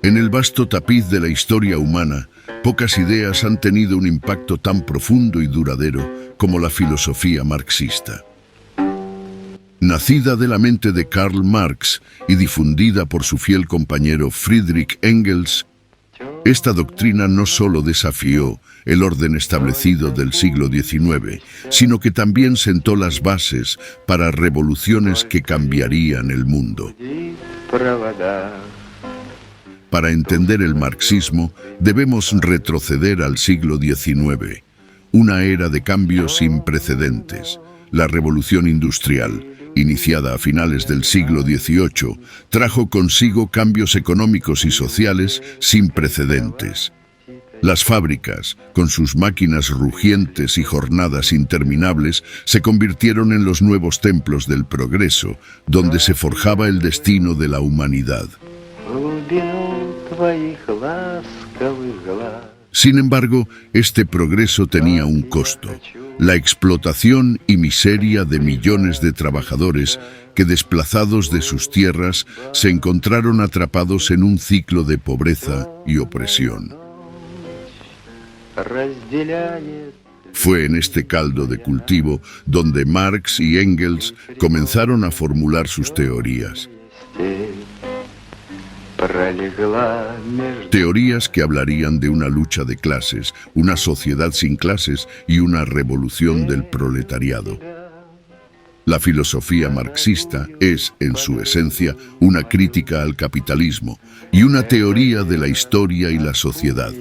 En el vasto tapiz de la historia humana, pocas ideas han tenido un impacto tan profundo y duradero como la filosofía marxista. Nacida de la mente de Karl Marx y difundida por su fiel compañero Friedrich Engels, esta doctrina no solo desafió el orden establecido del siglo XIX, sino que también sentó las bases para revoluciones que cambiarían el mundo. Para entender el marxismo, debemos retroceder al siglo XIX, una era de cambios sin precedentes. La revolución industrial, iniciada a finales del siglo XVIII, trajo consigo cambios económicos y sociales sin precedentes. Las fábricas, con sus máquinas rugientes y jornadas interminables, se convirtieron en los nuevos templos del progreso, donde se forjaba el destino de la humanidad. Sin embargo, este progreso tenía un costo: la explotación y miseria de millones de trabajadores que, desplazados de sus tierras, se encontraron atrapados en un ciclo de pobreza y opresión. Fue en este caldo de cultivo donde Marx y Engels comenzaron a formular sus teorías. Teorías que hablarían de una lucha de clases, una sociedad sin clases y una revolución del proletariado. La filosofía marxista es, en su esencia, una crítica al capitalismo y una teoría de la historia y la sociedad.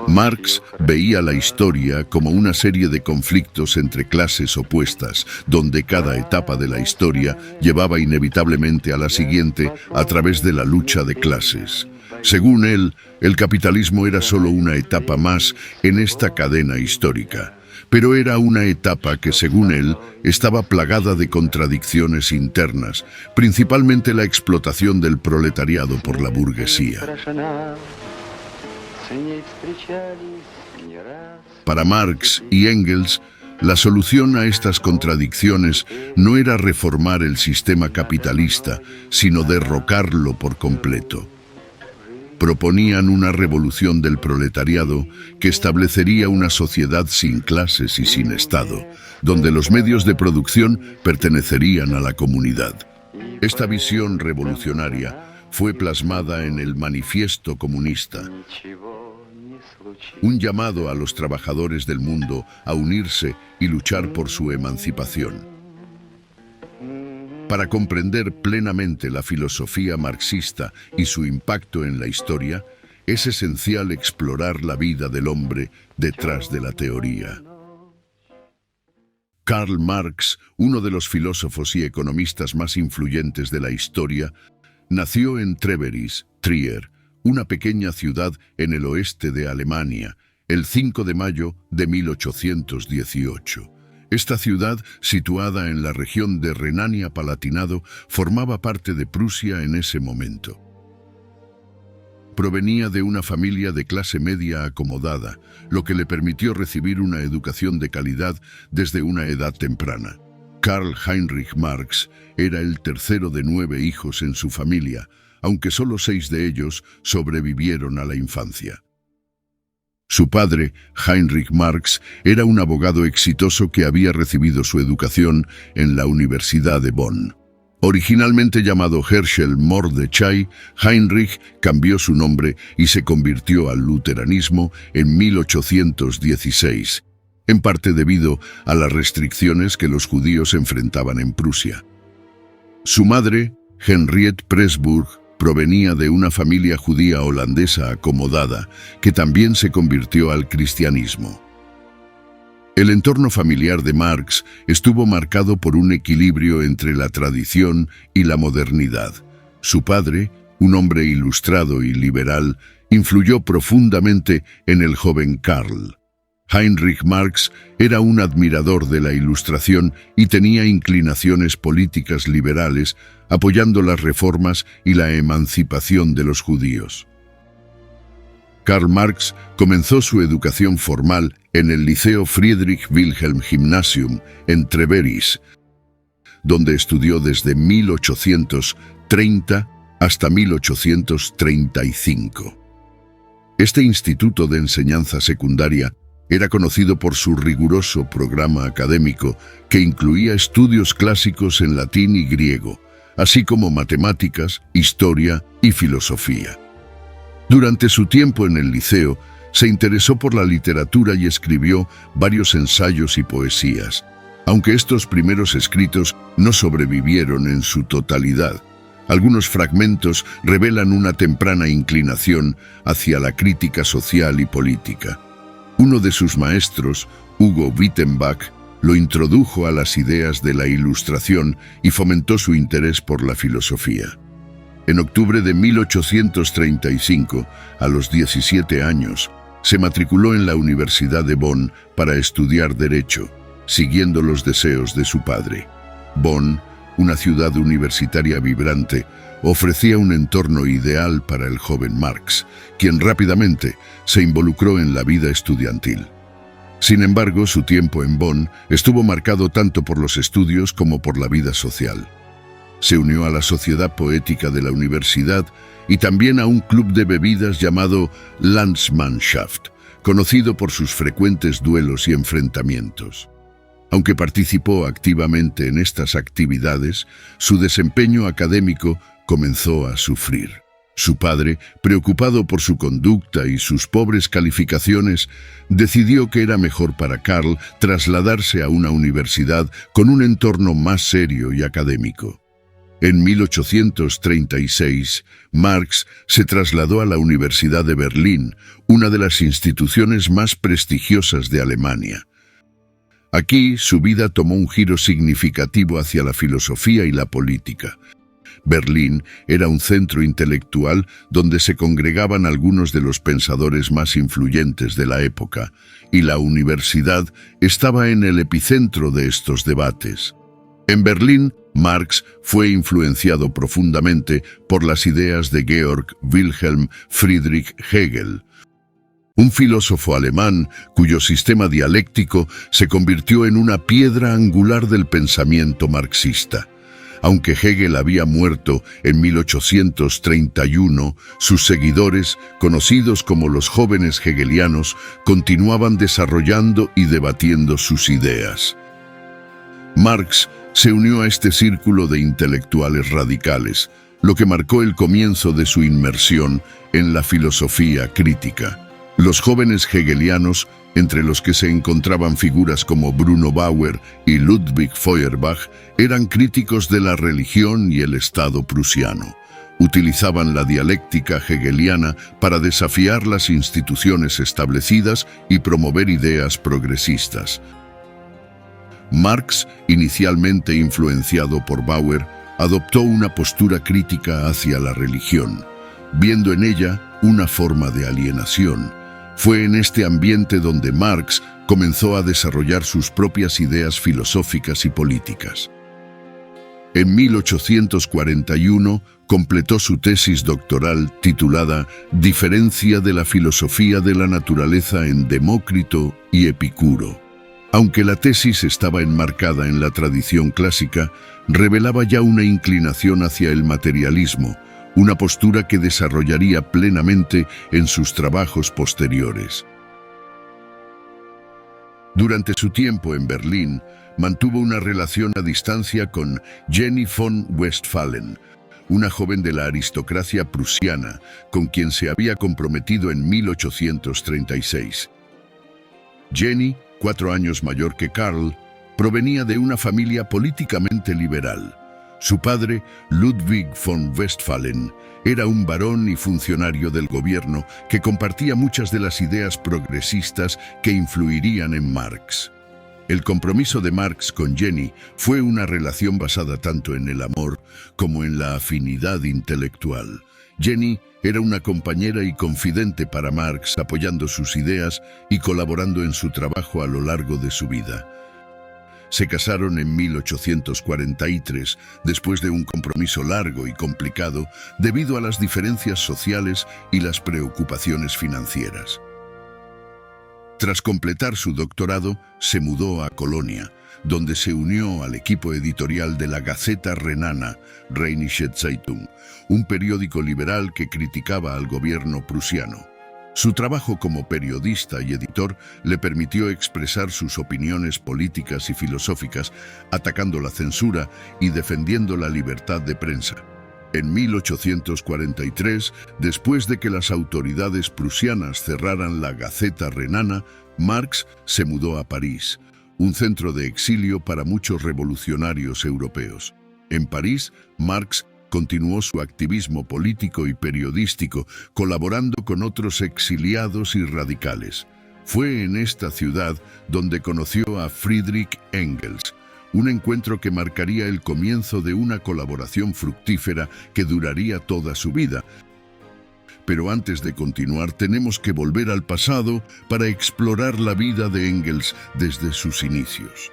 Marx veía la historia como una serie de conflictos entre clases opuestas, donde cada etapa de la historia llevaba inevitablemente a la siguiente a través de la lucha de clases. Según él, el capitalismo era solo una etapa más en esta cadena histórica, pero era una etapa que, según él, estaba plagada de contradicciones internas, principalmente la explotación del proletariado por la burguesía. Para Marx y Engels, la solución a estas contradicciones no era reformar el sistema capitalista, sino derrocarlo por completo. Proponían una revolución del proletariado que establecería una sociedad sin clases y sin Estado, donde los medios de producción pertenecerían a la comunidad. Esta visión revolucionaria fue plasmada en el Manifiesto Comunista, un llamado a los trabajadores del mundo a unirse y luchar por su emancipación. Para comprender plenamente la filosofía marxista y su impacto en la historia, es esencial explorar la vida del hombre detrás de la teoría. Karl Marx, uno de los filósofos y economistas más influyentes de la historia, nació en Treveris, Trier, una pequeña ciudad en el oeste de Alemania, el 5 de mayo de 1818. Esta ciudad, situada en la región de Renania-Palatinado, formaba parte de Prusia en ese momento. Provenía de una familia de clase media acomodada, lo que le permitió recibir una educación de calidad desde una edad temprana. Karl Heinrich Marx era el tercero de 9 hijos en su familia, aunque solo 6 de ellos sobrevivieron a la infancia. Su padre, Heinrich Marx, era un abogado exitoso que había recibido su educación en la Universidad de Bonn. Originalmente llamado Herschel Mordechai, Heinrich cambió su nombre y se convirtió al luteranismo en 1816, en parte debido a las restricciones que los judíos enfrentaban en Prusia. Su madre, Henriette Pressburg, provenía de una familia judía holandesa acomodada, que también se convirtió al cristianismo. El entorno familiar de Marx estuvo marcado por un equilibrio entre la tradición y la modernidad. Su padre, un hombre ilustrado y liberal, influyó profundamente en el joven Karl. Heinrich Marx era un admirador de la Ilustración y tenía inclinaciones políticas liberales, apoyando las reformas y la emancipación de los judíos. Karl Marx comenzó su educación formal en el Liceo Friedrich Wilhelm Gymnasium en Treveris, donde estudió desde 1813 1830 hasta 1835. Este instituto de enseñanza secundaria era conocido por su riguroso programa académico que incluía estudios clásicos en latín y griego, así como matemáticas, historia y filosofía. Durante su tiempo en el liceo, se interesó por la literatura y escribió varios ensayos y poesías, aunque estos primeros escritos no sobrevivieron en su totalidad. Algunos fragmentos revelan una temprana inclinación hacia la crítica social y política. Uno de sus maestros, Hugo Wittenbach, lo introdujo a las ideas de la Ilustración y fomentó su interés por la filosofía. En octubre de 1835, a los 17 años, se matriculó en la Universidad de Bonn para estudiar Derecho, siguiendo los deseos de su padre. Bonn, una ciudad universitaria vibrante, ofrecía un entorno ideal para el joven Marx, quien rápidamente se involucró en la vida estudiantil. Sin embargo, su tiempo en Bonn estuvo marcado tanto por los estudios como por la vida social. Se unió a la sociedad poética de la universidad y también a un club de bebidas llamado Landsmannschaft, conocido por sus frecuentes duelos y enfrentamientos. Aunque participó activamente en estas actividades, su desempeño académico comenzó a sufrir. Su padre, preocupado por su conducta y sus pobres calificaciones, decidió que era mejor para Karl trasladarse a una universidad con un entorno más serio y académico. En 1836, Marx se trasladó a la Universidad de Berlín, una de las instituciones más prestigiosas de Alemania. Aquí, su vida tomó un giro significativo hacia la filosofía y la política. Berlín era un centro intelectual donde se congregaban algunos de los pensadores más influyentes de la época, y la universidad estaba en el epicentro de estos debates. En Berlín, Marx fue influenciado profundamente por las ideas de Georg Wilhelm Friedrich Hegel, un filósofo alemán cuyo sistema dialéctico se convirtió en una piedra angular del pensamiento marxista. Aunque Hegel había muerto en 1831, sus seguidores, conocidos como los jóvenes hegelianos, continuaban desarrollando y debatiendo sus ideas. Marx se unió a este círculo de intelectuales radicales, lo que marcó el comienzo de su inmersión en la filosofía crítica. Los jóvenes hegelianos, entre los que se encontraban figuras como Bruno Bauer y Ludwig Feuerbach, eran críticos de la religión y el Estado prusiano. Utilizaban la dialéctica hegeliana para desafiar las instituciones establecidas y promover ideas progresistas. Marx, inicialmente influenciado por Bauer, adoptó una postura crítica hacia la religión, viendo en ella una forma de alienación. Fue en este ambiente donde Marx comenzó a desarrollar sus propias ideas filosóficas y políticas. En 1841 completó su tesis doctoral titulada Diferencia de la filosofía de la naturaleza en Demócrito y Epicuro. Aunque la tesis estaba enmarcada en la tradición clásica, revelaba ya una inclinación hacia el materialismo, una postura que desarrollaría plenamente en sus trabajos posteriores. Durante su tiempo en Berlín, mantuvo una relación a distancia con Jenny von Westphalen, una joven de la aristocracia prusiana, con quien se había comprometido en 1836. Jenny, 4 años mayor que Karl, provenía de una familia políticamente liberal. Su padre, Ludwig von Westphalen, era un barón y funcionario del gobierno que compartía muchas de las ideas progresistas que influirían en Marx. El compromiso de Marx con Jenny fue una relación basada tanto en el amor como en la afinidad intelectual. Jenny era una compañera y confidente para Marx, apoyando sus ideas y colaborando en su trabajo a lo largo de su vida. Se casaron en 1843, después de un compromiso largo y complicado debido a las diferencias sociales y las preocupaciones financieras. Tras completar su doctorado, se mudó a Colonia, donde se unió al equipo editorial de la Gaceta Renana, Rheinische Zeitung, un periódico liberal que criticaba al gobierno prusiano. Su trabajo como periodista y editor le permitió expresar sus opiniones políticas y filosóficas, atacando la censura y defendiendo la libertad de prensa. En 1843, después de que las autoridades prusianas cerraran la Gaceta Renana, Marx se mudó a París, un centro de exilio para muchos revolucionarios europeos. En París, Marx continuó su activismo político y periodístico, colaborando con otros exiliados y radicales. Fue en esta ciudad donde conoció a Friedrich Engels, un encuentro que marcaría el comienzo de una colaboración fructífera que duraría toda su vida. Pero antes de continuar, tenemos que volver al pasado para explorar la vida de Engels desde sus inicios.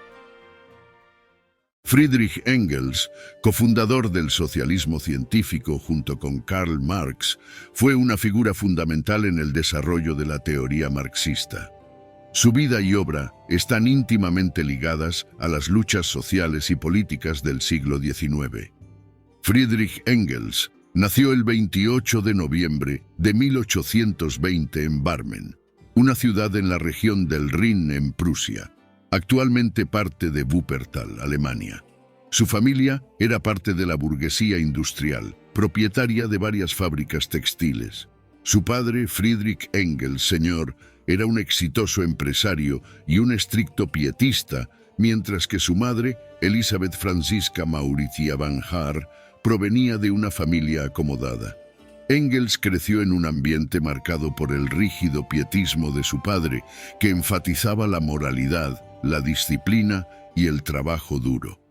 Friedrich Engels, cofundador del socialismo científico junto con Karl Marx, fue una figura fundamental en el desarrollo de la teoría marxista. Su vida y obra están íntimamente ligadas a las luchas sociales y políticas del siglo XIX. Friedrich Engels nació el 28 de noviembre de 1820 en Barmen, una ciudad en la región del Rin en Prusia, actualmente parte de Wuppertal, Alemania. Su familia era parte de la burguesía industrial, propietaria de varias fábricas textiles. Su padre, Friedrich Engels, Sr., era un exitoso empresario y un estricto pietista, mientras que su madre, Elisabeth Franziska Mauritia van Haar, provenía de una familia acomodada. Engels creció en un ambiente marcado por el rígido pietismo de su padre, que enfatizaba la moralidad, la disciplina y el trabajo duro.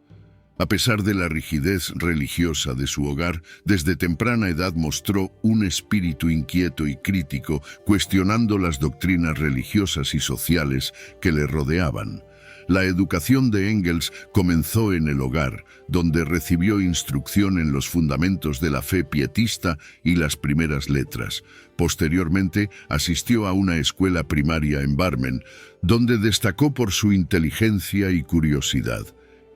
A pesar de la rigidez religiosa de su hogar, desde temprana edad mostró un espíritu inquieto y crítico, cuestionando las doctrinas religiosas y sociales que le rodeaban. La educación de Engels comenzó en el hogar, donde recibió instrucción en los fundamentos de la fe pietista y las primeras letras. Posteriormente, asistió a una escuela primaria en Barmen, donde destacó por su inteligencia y curiosidad.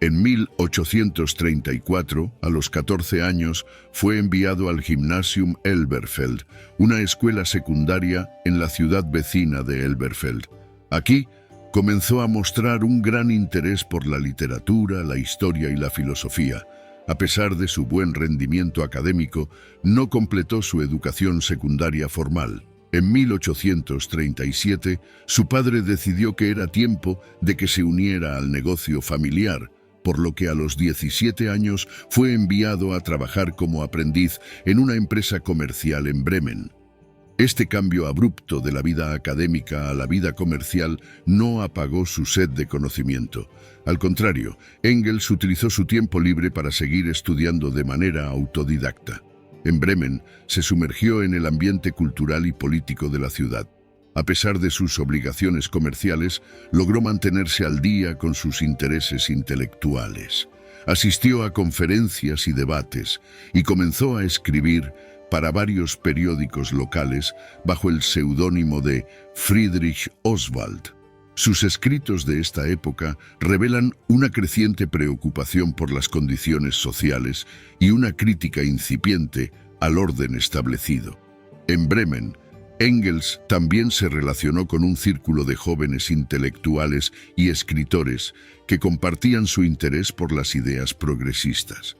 En 1834, a los 14 años, fue enviado al Gymnasium Elberfeld, una escuela secundaria en la ciudad vecina de Elberfeld. Aquí, comenzó a mostrar un gran interés por la literatura, la historia y la filosofía. A pesar de su buen rendimiento académico, no completó su educación secundaria formal. En 1837, su padre decidió que era tiempo de que se uniera al negocio familiar, por lo que a los 17 años fue enviado a trabajar como aprendiz en una empresa comercial en Bremen. Este cambio abrupto de la vida académica a la vida comercial no apagó su sed de conocimiento. Al contrario, Engels utilizó su tiempo libre para seguir estudiando de manera autodidacta. En Bremen, se sumergió en el ambiente cultural y político de la ciudad. A pesar de sus obligaciones comerciales, logró mantenerse al día con sus intereses intelectuales. Asistió a conferencias y debates y comenzó a escribir para varios periódicos locales bajo el seudónimo de Friedrich Oswald. Sus escritos de esta época revelan una creciente preocupación por las condiciones sociales y una crítica incipiente al orden establecido. En Bremen, Engels también se relacionó con un círculo de jóvenes intelectuales y escritores que compartían su interés por las ideas progresistas.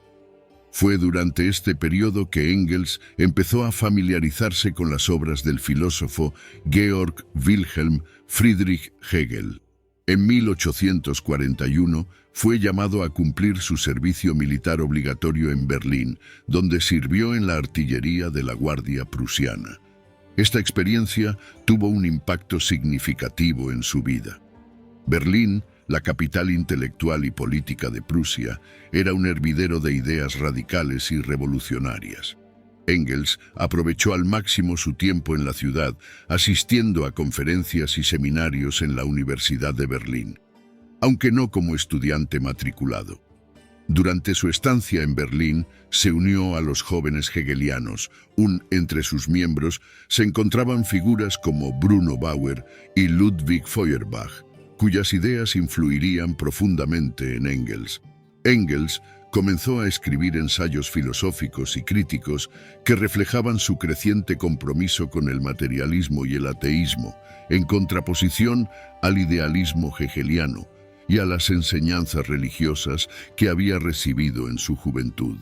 Fue durante este periodo que Engels empezó a familiarizarse con las obras del filósofo Georg Wilhelm Friedrich Hegel. En 1841 fue llamado a cumplir su servicio militar obligatorio en Berlín, donde sirvió en la artillería de la Guardia Prusiana. Esta experiencia tuvo un impacto significativo en su vida. Berlín, la capital intelectual y política de Prusia, era un hervidero de ideas radicales y revolucionarias. Engels aprovechó al máximo su tiempo en la ciudad, asistiendo a conferencias y seminarios en la Universidad de Berlín, aunque no como estudiante matriculado. Durante su estancia en Berlín, se unió a los jóvenes hegelianos. Entre sus miembros se encontraban figuras como Bruno Bauer y Ludwig Feuerbach. cuyas ideas influirían profundamente en Engels. Engels comenzó a escribir ensayos filosóficos y críticos que reflejaban su creciente compromiso con el materialismo y el ateísmo, en contraposición al idealismo hegeliano y a las enseñanzas religiosas que había recibido en su juventud.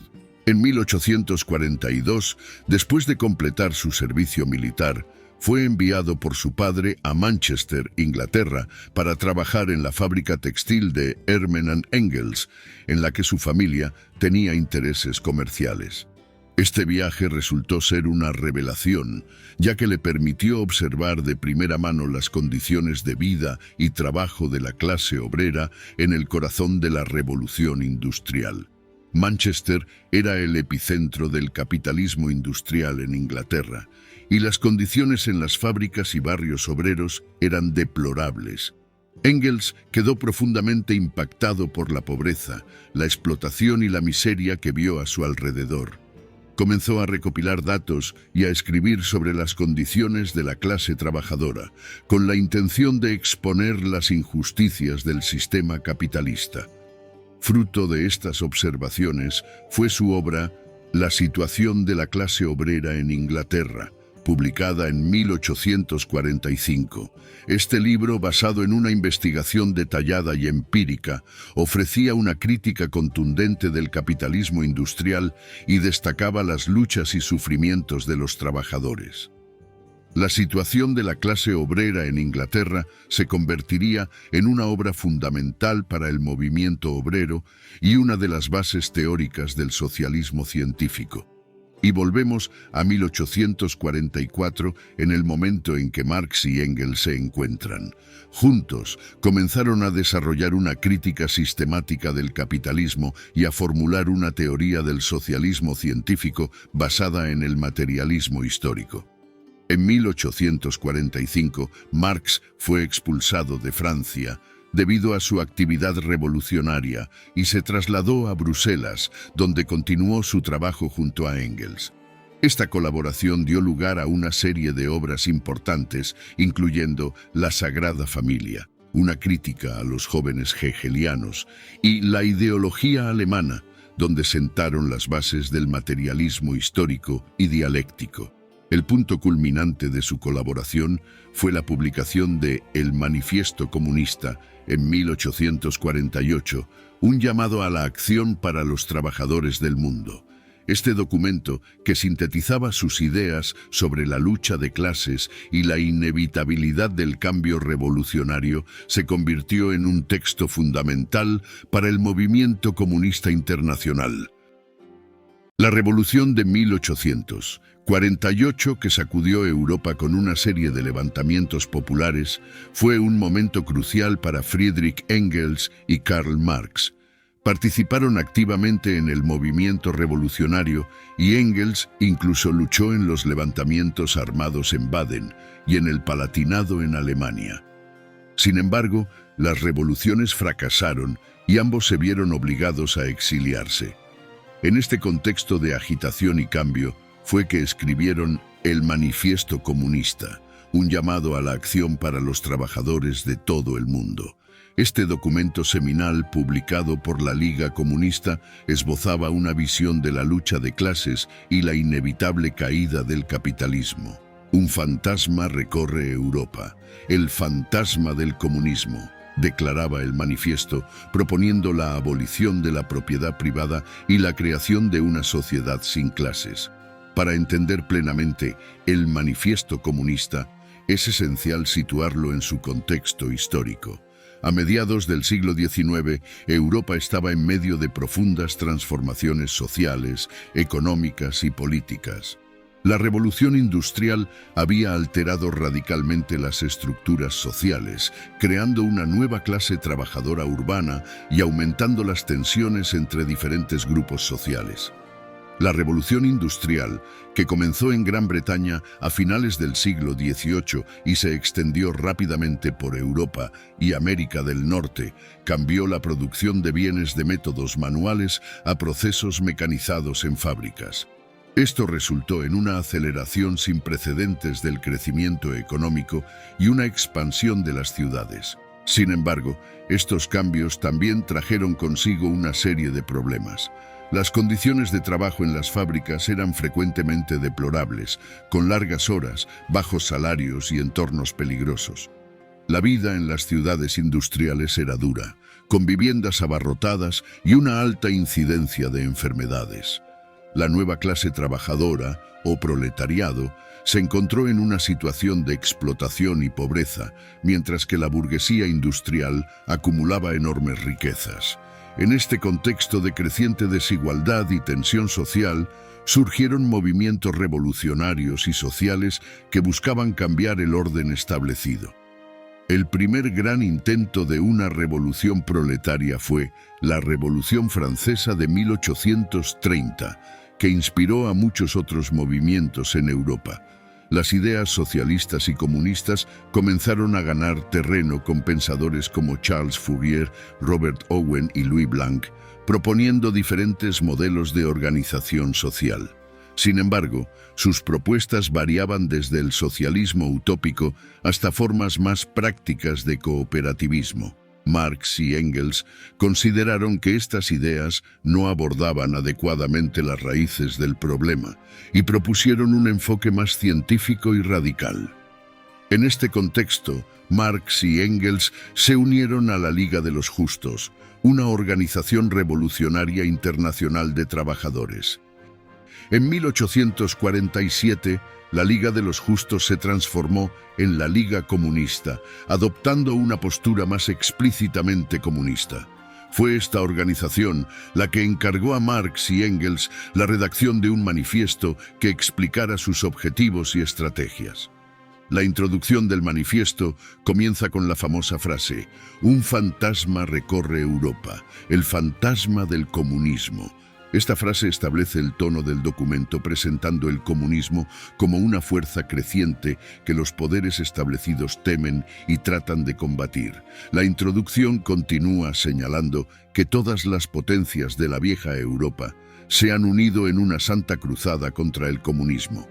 En 1842, después de completar su servicio militar, fue enviado por su padre a Manchester, Inglaterra, para trabajar en la fábrica textil de Ehrman Engels, en la que su familia tenía intereses comerciales. Este viaje resultó ser una revelación, ya que le permitió observar de primera mano las condiciones de vida y trabajo de la clase obrera en el corazón de la revolución industrial. Manchester era el epicentro del capitalismo industrial en Inglaterra, y las condiciones en las fábricas y barrios obreros eran deplorables. Engels quedó profundamente impactado por la pobreza, la explotación y la miseria que vio a su alrededor. Comenzó a recopilar datos y a escribir sobre las condiciones de la clase trabajadora, con la intención de exponer las injusticias del sistema capitalista. Fruto de estas observaciones fue su obra La situación de la clase obrera en Inglaterra, publicada en 1845. Este libro, basado en una investigación detallada y empírica, ofrecía una crítica contundente del capitalismo industrial y destacaba las luchas y sufrimientos de los trabajadores. La situación de la clase obrera en Inglaterra se convertiría en una obra fundamental para el movimiento obrero y una de las bases teóricas del socialismo científico. Y volvemos a 1844, en el momento en que Marx y Engels se encuentran. Juntos, comenzaron a desarrollar una crítica sistemática del capitalismo y a formular una teoría del socialismo científico basada en el materialismo histórico. En 1845, Marx fue expulsado de Francia debido a su actividad revolucionaria y se trasladó a Bruselas, donde continuó su trabajo junto a Engels. Esta colaboración dio lugar a una serie de obras importantes, incluyendo La Sagrada Familia, una crítica a los jóvenes hegelianos, y La ideología alemana, donde sentaron las bases del materialismo histórico y dialéctico. El punto culminante de su colaboración fue la publicación de El Manifiesto Comunista en 1848, un llamado a la acción para los trabajadores del mundo. Este documento, que sintetizaba sus ideas sobre la lucha de clases y la inevitabilidad del cambio revolucionario, se convirtió en un texto fundamental para el movimiento comunista internacional. La Revolución de 1848, que sacudió Europa con una serie de levantamientos populares, fue un momento crucial para Friedrich Engels y Karl Marx. Participaron activamente en el movimiento revolucionario y Engels incluso luchó en los levantamientos armados en Baden y en el Palatinado en Alemania. Sin embargo, las revoluciones fracasaron y ambos se vieron obligados a exiliarse. En este contexto de agitación y cambio fue que escribieron El Manifiesto Comunista, un llamado a la acción para los trabajadores de todo el mundo. Este documento seminal, publicado por la Liga Comunista, esbozaba una visión de la lucha de clases y la inevitable caída del capitalismo. Un fantasma recorre Europa, el fantasma del comunismo, declaraba el manifiesto, proponiendo la abolición de la propiedad privada y la creación de una sociedad sin clases. Para entender plenamente el Manifiesto Comunista, es esencial situarlo en su contexto histórico. A mediados del siglo XIX, Europa estaba en medio de profundas transformaciones sociales, económicas y políticas. La revolución industrial había alterado radicalmente las estructuras sociales, creando una nueva clase trabajadora urbana y aumentando las tensiones entre diferentes grupos sociales. La revolución industrial, que comenzó en Gran Bretaña a finales del siglo XVIII y se extendió rápidamente por Europa y América del Norte, cambió la producción de bienes de métodos manuales a procesos mecanizados en fábricas. Esto resultó en una aceleración sin precedentes del crecimiento económico y una expansión de las ciudades. Sin embargo, estos cambios también trajeron consigo una serie de problemas. Las condiciones de trabajo en las fábricas eran frecuentemente deplorables, con largas horas, bajos salarios y entornos peligrosos. La vida en las ciudades industriales era dura, con viviendas abarrotadas y una alta incidencia de enfermedades. La nueva clase trabajadora, o proletariado, se encontró en una situación de explotación y pobreza, mientras que la burguesía industrial acumulaba enormes riquezas. En este contexto de creciente desigualdad y tensión social, surgieron movimientos revolucionarios y sociales que buscaban cambiar el orden establecido. El primer gran intento de una revolución proletaria fue la Revolución Francesa de 1830, que inspiró a muchos otros movimientos en Europa. Las ideas socialistas y comunistas comenzaron a ganar terreno con pensadores como Charles Fourier, Robert Owen y Louis Blanc, proponiendo diferentes modelos de organización social. Sin embargo, sus propuestas variaban desde el socialismo utópico hasta formas más prácticas de cooperativismo. Marx y Engels consideraron que estas ideas no abordaban adecuadamente las raíces del problema y propusieron un enfoque más científico y radical. En este contexto, Marx y Engels se unieron a la Liga de los Justos, una organización revolucionaria internacional de trabajadores. En 1847, la Liga de los Justos se transformó en la Liga Comunista, adoptando una postura más explícitamente comunista. Fue esta organización la que encargó a Marx y Engels la redacción de un manifiesto que explicara sus objetivos y estrategias. La introducción del manifiesto comienza con la famosa frase: "Un fantasma recorre Europa, el fantasma del comunismo". Esta frase establece el tono del documento, presentando el comunismo como una fuerza creciente que los poderes establecidos temen y tratan de combatir. La introducción continúa señalando que todas las potencias de la vieja Europa se han unido en una santa cruzada contra el comunismo.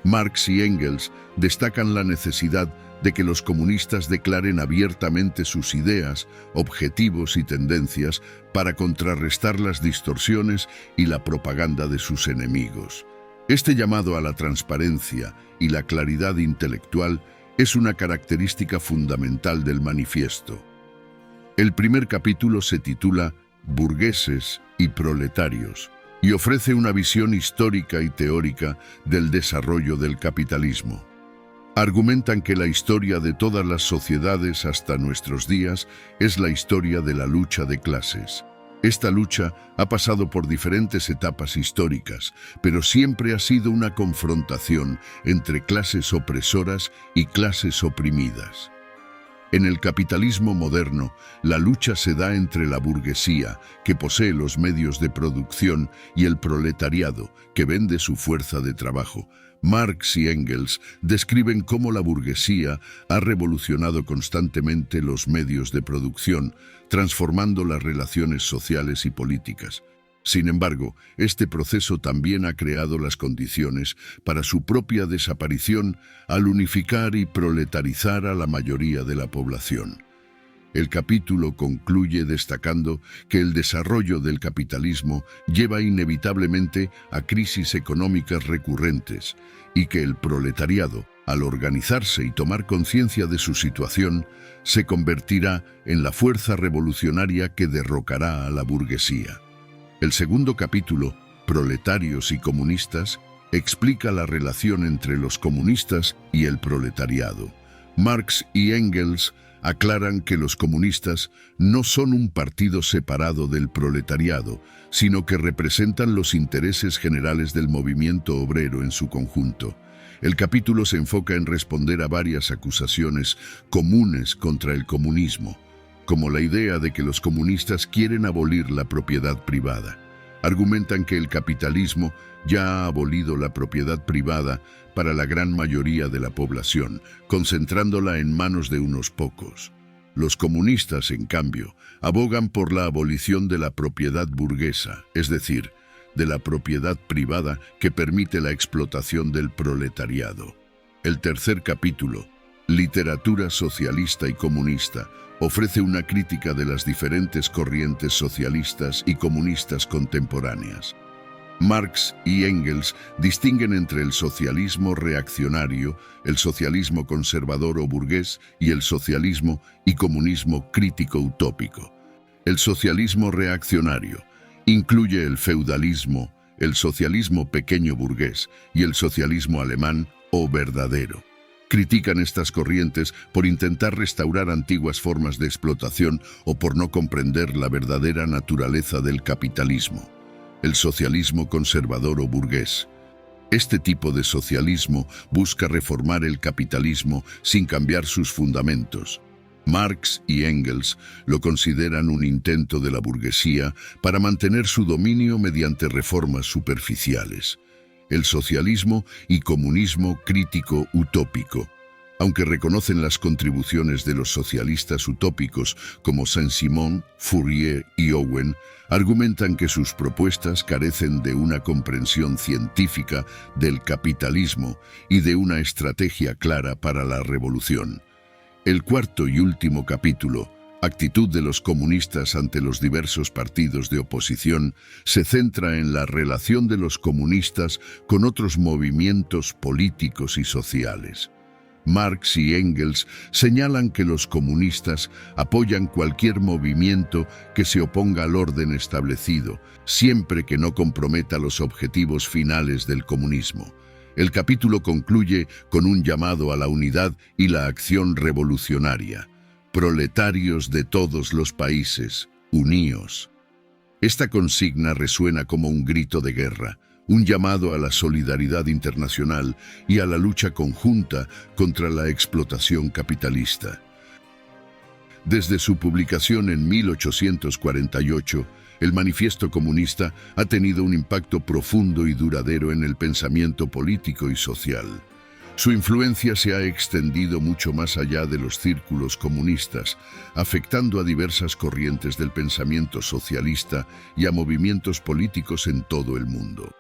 Marx y Engels destacan la necesidad de que los comunistas declaren abiertamente sus ideas, objetivos y tendencias para contrarrestar las distorsiones y la propaganda de sus enemigos. Este llamado a la transparencia y la claridad intelectual es una característica fundamental del manifiesto. El primer capítulo se titula Burgueses y proletarios y ofrece una visión histórica y teórica del desarrollo del capitalismo. Argumentan que la historia de todas las sociedades hasta nuestros días es la historia de la lucha de clases. Esta lucha ha pasado por diferentes etapas históricas, pero siempre ha sido una confrontación entre clases opresoras y clases oprimidas. En el capitalismo moderno, la lucha se da entre la burguesía, que posee los medios de producción, y el proletariado, que vende su fuerza de trabajo. Marx y Engels describen cómo la burguesía ha revolucionado constantemente los medios de producción, transformando las relaciones sociales y políticas. Sin embargo, este proceso también ha creado las condiciones para su propia desaparición al unificar y proletarizar a la mayoría de la población. El capítulo concluye destacando que el desarrollo del capitalismo lleva inevitablemente a crisis económicas recurrentes y que el proletariado, al organizarse y tomar conciencia de su situación, se convertirá en la fuerza revolucionaria que derrocará a la burguesía. El segundo capítulo, Proletarios y comunistas, explica la relación entre los comunistas y el proletariado. Marx y Engels aclaran que los comunistas no son un partido separado del proletariado, sino que representan los intereses generales del movimiento obrero en su conjunto. El capítulo se enfoca en responder a varias acusaciones comunes contra el comunismo, como la idea de que los comunistas quieren abolir la propiedad privada. Argumentan que el capitalismo ya ha abolido la propiedad privada para la gran mayoría de la población, concentrándola en manos de unos pocos. Los comunistas, en cambio, abogan por la abolición de la propiedad burguesa, es decir, de la propiedad privada que permite la explotación del proletariado. El tercer capítulo, Literatura socialista y comunista. Ofrece una crítica de las diferentes corrientes socialistas y comunistas contemporáneas. Marx y Engels distinguen entre el socialismo reaccionario, el socialismo conservador o burgués y el socialismo y comunismo crítico utópico. El socialismo reaccionario incluye el feudalismo, el socialismo pequeño burgués y el socialismo alemán o verdadero. Critican estas corrientes por intentar restaurar antiguas formas de explotación o por no comprender la verdadera naturaleza del capitalismo. El socialismo conservador o burgués. Este tipo de socialismo busca reformar el capitalismo sin cambiar sus fundamentos. Marx y Engels lo consideran un intento de la burguesía para mantener su dominio mediante reformas superficiales. El socialismo y comunismo crítico utópico. Aunque reconocen las contribuciones de los socialistas utópicos como Saint-Simon, Fourier y Owen, argumentan que sus propuestas carecen de una comprensión científica del capitalismo y de una estrategia clara para la revolución. El cuarto y último capítulo, Actitud de los comunistas ante los diversos partidos de oposición, se centra en la relación de los comunistas con otros movimientos políticos y sociales. Marx y Engels señalan que los comunistas apoyan cualquier movimiento que se oponga al orden establecido, siempre que no comprometa los objetivos finales del comunismo. El capítulo concluye con un llamado a la unidad y la acción revolucionaria. Proletarios de todos los países, uníos. Esta consigna resuena como un grito de guerra, un llamado a la solidaridad internacional y a la lucha conjunta contra la explotación capitalista. Desde su publicación en 1848, el Manifiesto Comunista ha tenido un impacto profundo y duradero en el pensamiento político y social. Su influencia se ha extendido mucho más allá de los círculos comunistas, afectando a diversas corrientes del pensamiento socialista y a movimientos políticos en todo el mundo.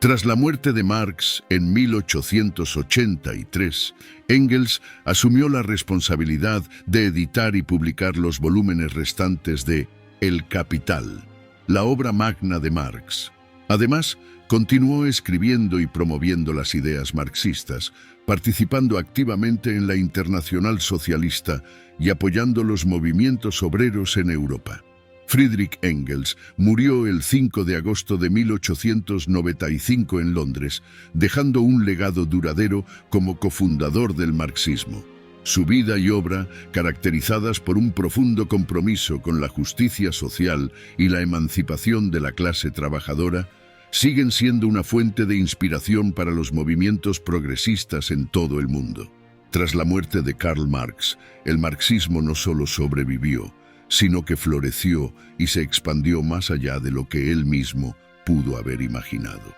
Tras la muerte de Marx en 1883, Engels asumió la responsabilidad de editar y publicar los volúmenes restantes de El Capital, la obra magna de Marx. Además, continuó escribiendo y promoviendo las ideas marxistas, participando activamente en la Internacional Socialista y apoyando los movimientos obreros en Europa. Friedrich Engels murió el 5 de agosto de 1895 en Londres, dejando un legado duradero como cofundador del marxismo. Su vida y obra, caracterizadas por un profundo compromiso con la justicia social y la emancipación de la clase trabajadora, siguen siendo una fuente de inspiración para los movimientos progresistas en todo el mundo. Tras la muerte de Karl Marx, el marxismo no solo sobrevivió, sino que floreció y se expandió más allá de lo que él mismo pudo haber imaginado.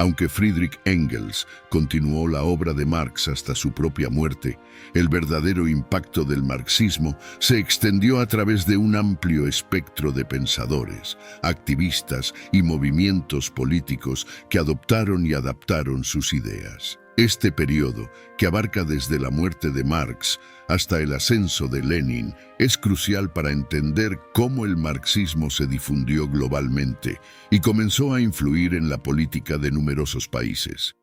Aunque Friedrich Engels continuó la obra de Marx hasta su propia muerte, el verdadero impacto del marxismo se extendió a través de un amplio espectro de pensadores, activistas y movimientos políticos que adoptaron y adaptaron sus ideas. Este periodo, que abarca desde la muerte de Marx hasta el ascenso de Lenin, es crucial para entender cómo el marxismo se difundió globalmente y comenzó a influir en la política de numerosos países.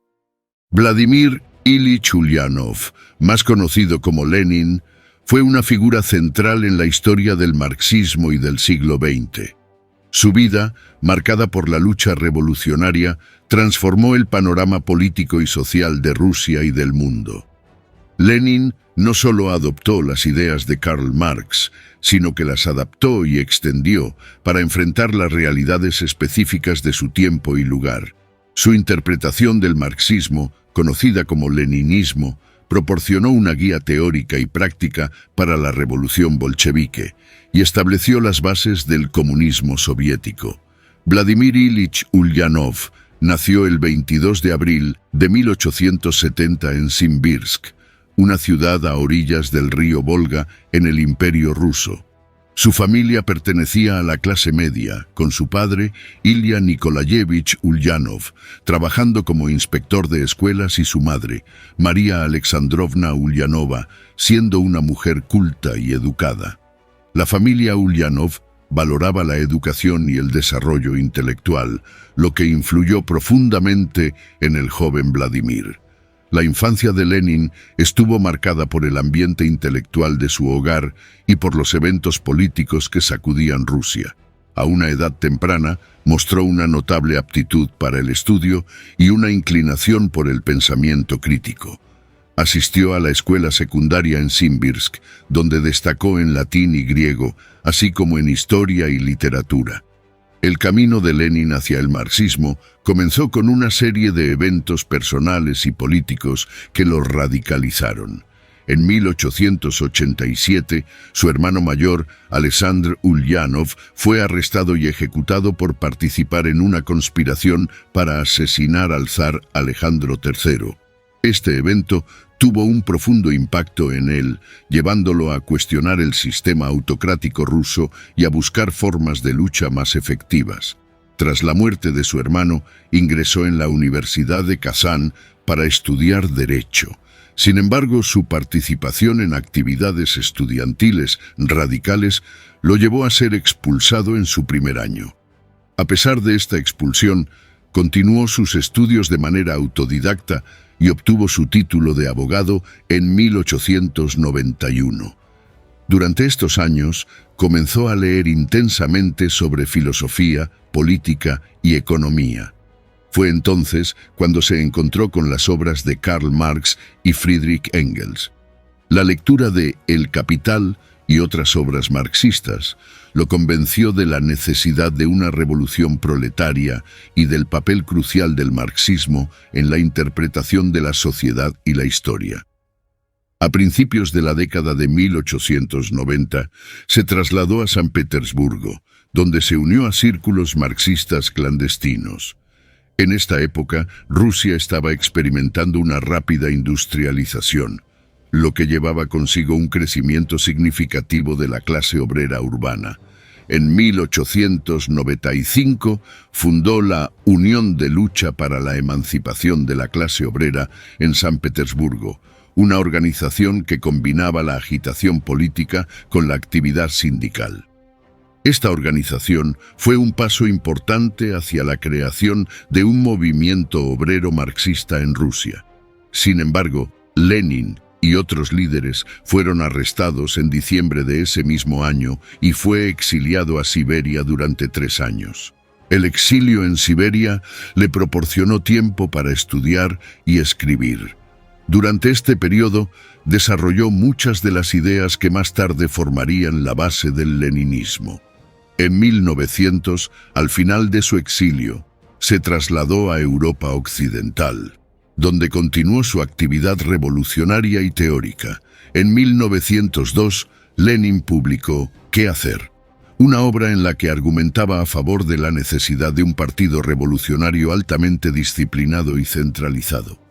Vladimir Ilich Ulyanov, más conocido como Lenin, fue una figura central en la historia del marxismo y del siglo XX. Su vida, marcada por la lucha revolucionaria, transformó el panorama político y social de Rusia y del mundo. Lenin no solo adoptó las ideas de Karl Marx, sino que las adaptó y extendió para enfrentar las realidades específicas de su tiempo y lugar. Su interpretación del marxismo, conocida como leninismo, proporcionó una guía teórica y práctica para la revolución bolchevique y estableció las bases del comunismo soviético. Vladimir Ilich Ulyanov nació el 22 de abril de 1870 en Simbirsk, una ciudad a orillas del río Volga en el Imperio Ruso. Su familia pertenecía a la clase media, con su padre, Ilya Nikolayevich Ulyanov, trabajando como inspector de escuelas, y su madre, María Alexandrovna Ulyanova, siendo una mujer culta y educada. La familia Ulyanov valoraba la educación y el desarrollo intelectual, lo que influyó profundamente en el joven Vladimir. La infancia de Lenin estuvo marcada por el ambiente intelectual de su hogar y por los eventos políticos que sacudían Rusia. A una edad temprana mostró una notable aptitud para el estudio y una inclinación por el pensamiento crítico. Asistió a la escuela secundaria en Simbirsk, donde destacó en latín y griego, así como en historia y literatura. El camino de Lenin hacia el marxismo comenzó con una serie de eventos personales y políticos que lo radicalizaron. En 1887, su hermano mayor, Alexander Ulyanov, fue arrestado y ejecutado por participar en una conspiración para asesinar al zar Alejandro III. Este evento tuvo un profundo impacto en él, llevándolo a cuestionar el sistema autocrático ruso y a buscar formas de lucha más efectivas. Tras la muerte de su hermano, ingresó en la Universidad de Kazán para estudiar Derecho. Sin embargo, su participación en actividades estudiantiles radicales lo llevó a ser expulsado en su primer año. A pesar de esta expulsión, continuó sus estudios de manera autodidacta y obtuvo su título de abogado en 1891. Durante estos años, comenzó a leer intensamente sobre filosofía, política y economía. Fue entonces cuando se encontró con las obras de Karl Marx y Friedrich Engels. La lectura de El Capital y otras obras marxistas lo convenció de la necesidad de una revolución proletaria y del papel crucial del marxismo en la interpretación de la sociedad y la historia. A principios de la década de 1890, se trasladó a San Petersburgo, donde se unió a círculos marxistas clandestinos. En esta época, Rusia estaba experimentando una rápida industrialización, lo que llevaba consigo un crecimiento significativo de la clase obrera urbana. En 1895 fundó la Unión de Lucha para la Emancipación de la Clase Obrera en San Petersburgo, una organización que combinaba la agitación política con la actividad sindical. Esta organización fue un paso importante hacia la creación de un movimiento obrero marxista en Rusia. Sin embargo, Lenin y otros líderes fueron arrestados en diciembre de ese mismo año y fue exiliado a Siberia durante 3 años. El exilio en Siberia le proporcionó tiempo para estudiar y escribir. Durante este periodo, desarrolló muchas de las ideas que más tarde formarían la base del leninismo. En 1900, al final de su exilio, se trasladó a Europa Occidental, donde continuó su actividad revolucionaria y teórica. En 1902, Lenin publicó ¿Qué hacer?, una obra en la que argumentaba a favor de la necesidad de un partido revolucionario altamente disciplinado y centralizado.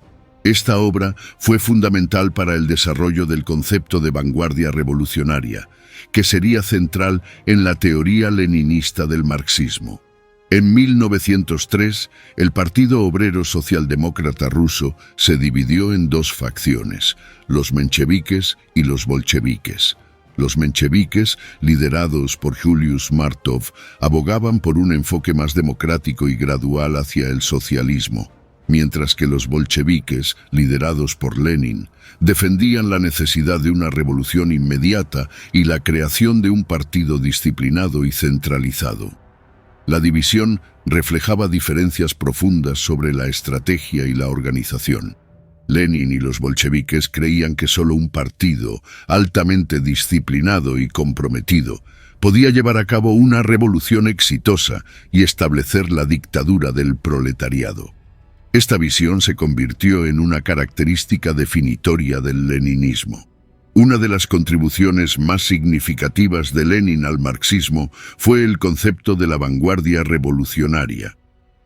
Esta obra fue fundamental para el desarrollo del concepto de vanguardia revolucionaria, que sería central en la teoría leninista del marxismo. En 1903, el Partido Obrero Socialdemócrata ruso se dividió en 2 facciones, los mencheviques y los bolcheviques. Los mencheviques, liderados por Julius Martov, abogaban por un enfoque más democrático y gradual hacia el socialismo, mientras que los bolcheviques, liderados por Lenin, defendían la necesidad de una revolución inmediata y la creación de un partido disciplinado y centralizado. La división reflejaba diferencias profundas sobre la estrategia y la organización. Lenin y los bolcheviques creían que solo un partido altamente disciplinado y comprometido podía llevar a cabo una revolución exitosa y establecer la dictadura del proletariado. Esta visión se convirtió en una característica definitoria del leninismo. Una de las contribuciones más significativas de Lenin al marxismo fue el concepto de la vanguardia revolucionaria.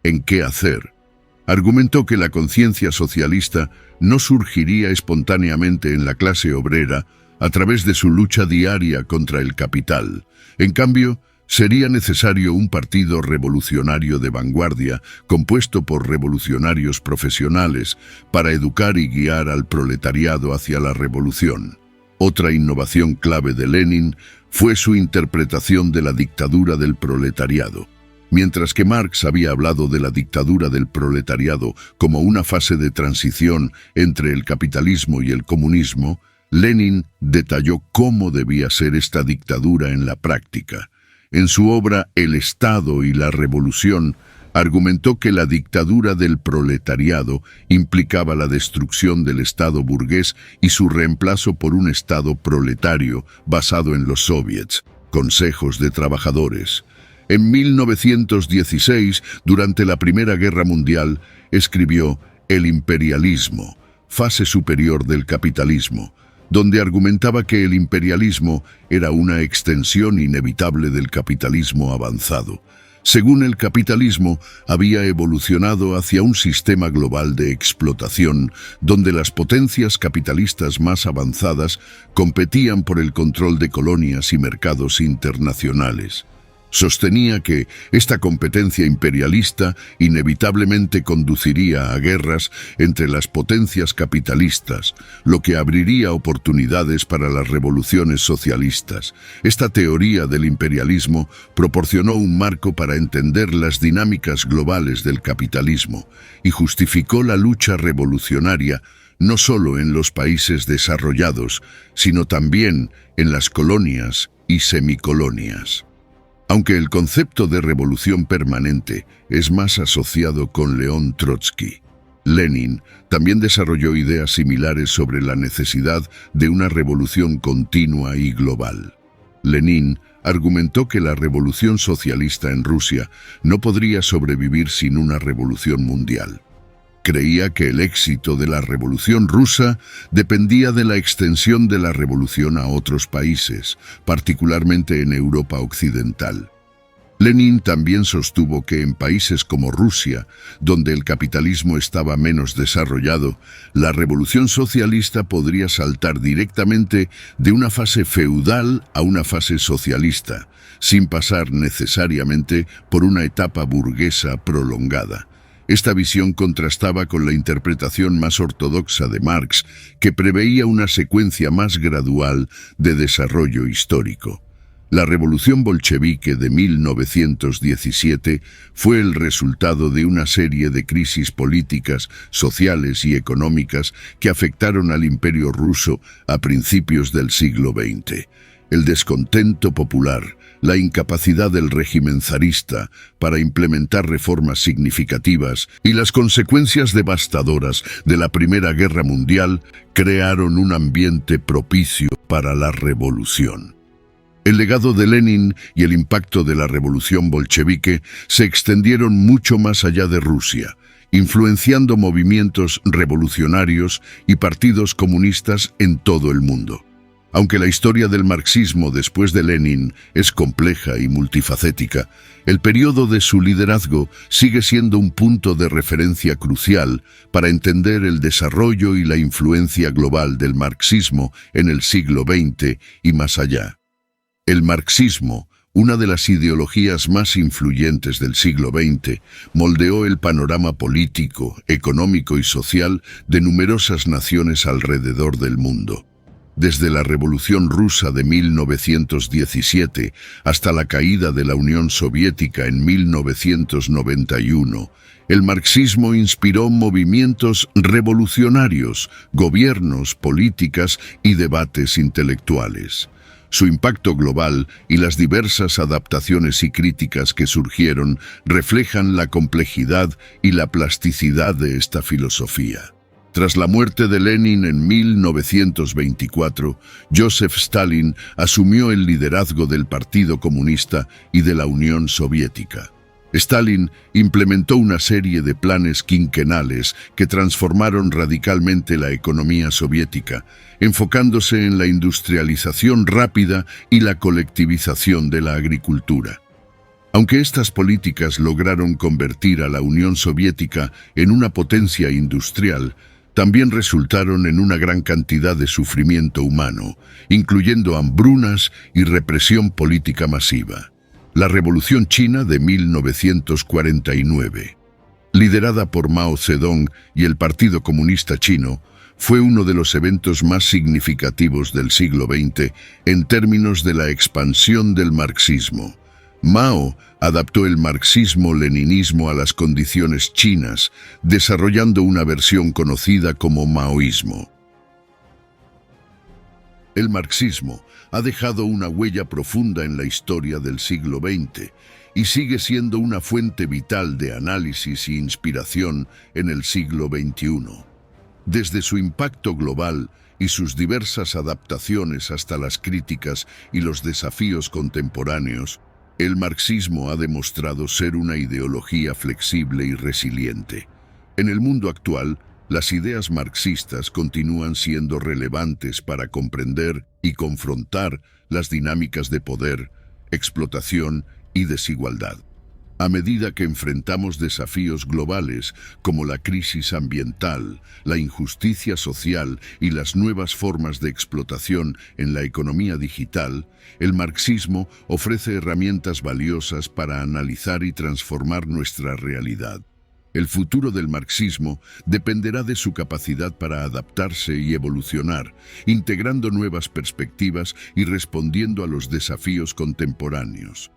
¿En qué hacer? Argumentó que la conciencia socialista no surgiría espontáneamente en la clase obrera a través de su lucha diaria contra el capital. En cambio, sería necesario un partido revolucionario de vanguardia, compuesto por revolucionarios profesionales, para educar y guiar al proletariado hacia la revolución. Otra innovación clave de Lenin fue su interpretación de la dictadura del proletariado. Mientras que Marx había hablado de la dictadura del proletariado como una fase de transición entre el capitalismo y el comunismo, Lenin detalló cómo debía ser esta dictadura en la práctica. En su obra El Estado y la Revolución, argumentó que la dictadura del proletariado implicaba la destrucción del Estado burgués y su reemplazo por un Estado proletario basado en los soviets, consejos de trabajadores. En 1916, durante la Primera Guerra Mundial, escribió El imperialismo, fase superior del capitalismo, donde argumentaba que el imperialismo era una extensión inevitable del capitalismo avanzado. Según el capitalismo, había evolucionado hacia un sistema global de explotación, donde las potencias capitalistas más avanzadas competían por el control de colonias y mercados internacionales. Sostenía que esta competencia imperialista inevitablemente conduciría a guerras entre las potencias capitalistas, lo que abriría oportunidades para las revoluciones socialistas. Esta teoría del imperialismo proporcionó un marco para entender las dinámicas globales del capitalismo y justificó la lucha revolucionaria no solo en los países desarrollados, sino también en las colonias y semicolonias. Aunque el concepto de revolución permanente es más asociado con León Trotsky, Lenin también desarrolló ideas similares sobre la necesidad de una revolución continua y global. Lenin argumentó que la revolución socialista en Rusia no podría sobrevivir sin una revolución mundial. Creía que el éxito de la Revolución Rusa dependía de la extensión de la revolución a otros países, particularmente en Europa Occidental. Lenin también sostuvo que en países como Rusia, donde el capitalismo estaba menos desarrollado, la revolución socialista podría saltar directamente de una fase feudal a una fase socialista, sin pasar necesariamente por una etapa burguesa prolongada. Esta visión contrastaba con la interpretación más ortodoxa de Marx, que preveía una secuencia más gradual de desarrollo histórico. La revolución bolchevique de 1917 fue el resultado de una serie de crisis políticas, sociales y económicas que afectaron al Imperio ruso a principios del siglo XX. El descontento popular, la incapacidad del régimen zarista para implementar reformas significativas y las consecuencias devastadoras de la Primera Guerra Mundial crearon un ambiente propicio para la revolución. El legado de Lenin y el impacto de la revolución bolchevique se extendieron mucho más allá de Rusia, influenciando movimientos revolucionarios y partidos comunistas en todo el mundo. Aunque la historia del marxismo después de Lenin es compleja y multifacética, el periodo de su liderazgo sigue siendo un punto de referencia crucial para entender el desarrollo y la influencia global del marxismo en el siglo XX y más allá. El marxismo, una de las ideologías más influyentes del siglo XX, moldeó el panorama político, económico y social de numerosas naciones alrededor del mundo. Desde la Revolución Rusa de 1917 hasta la caída de la Unión Soviética en 1991, el marxismo inspiró movimientos revolucionarios, gobiernos, políticas y debates intelectuales. Su impacto global y las diversas adaptaciones y críticas que surgieron reflejan la complejidad y la plasticidad de esta filosofía. Tras la muerte de Lenin en 1924, Joseph Stalin asumió el liderazgo del Partido Comunista y de la Unión Soviética. Stalin implementó una serie de planes quinquenales que transformaron radicalmente la economía soviética, enfocándose en la industrialización rápida y la colectivización de la agricultura. Aunque estas políticas lograron convertir a la Unión Soviética en una potencia industrial, también resultaron en una gran cantidad de sufrimiento humano, incluyendo hambrunas y represión política masiva. La Revolución China de 1949, liderada por Mao Zedong y el Partido Comunista Chino, fue uno de los eventos más significativos del siglo XX en términos de la expansión del marxismo. Mao adaptó el marxismo-leninismo a las condiciones chinas, desarrollando una versión conocida como maoísmo. El marxismo ha dejado una huella profunda en la historia del siglo XX y sigue siendo una fuente vital de análisis e inspiración en el siglo XXI. Desde su impacto global y sus diversas adaptaciones hasta las críticas y los desafíos contemporáneos, el marxismo ha demostrado ser una ideología flexible y resiliente. En el mundo actual, las ideas marxistas continúan siendo relevantes para comprender y confrontar las dinámicas de poder, explotación y desigualdad. A medida que enfrentamos desafíos globales como la crisis ambiental, la injusticia social y las nuevas formas de explotación en la economía digital, el marxismo ofrece herramientas valiosas para analizar y transformar nuestra realidad. El futuro del marxismo dependerá de su capacidad para adaptarse y evolucionar, integrando nuevas perspectivas y respondiendo a los desafíos contemporáneos.